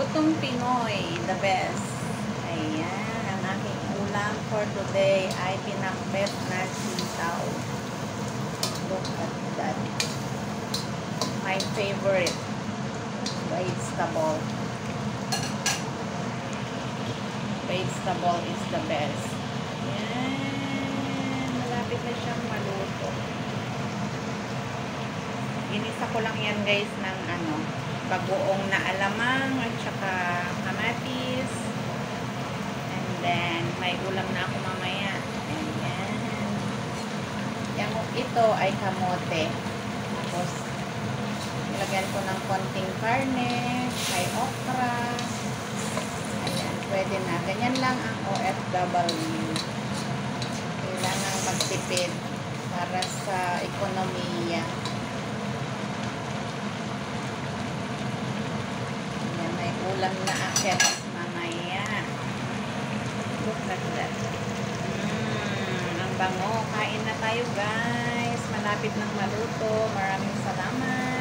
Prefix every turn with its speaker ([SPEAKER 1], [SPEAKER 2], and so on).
[SPEAKER 1] Lutong Pinoy, the best. Ayan, ang aking ulam for today ay pinakbet na sitaw. Look at that. My favorite vegetable. Vegetable is the best. Ayan, malapit na siyang maluto. Ginisa ko lang yan guys ng bagoong na alamang at saka kamatis. And then may ulam na ako mamaya. Ayan. Ito ay kamote. Tapos nilagyan ko ng konting karne, may okra. Ayan, pwede na. Ganyan lang ang OFW. Kailangan magtipid para sa ekonomiya. Ulam na akyat mamaya. Look at that. Ang bango. Kain na tayo guys. Malapit ng maluto. Maraming salamat.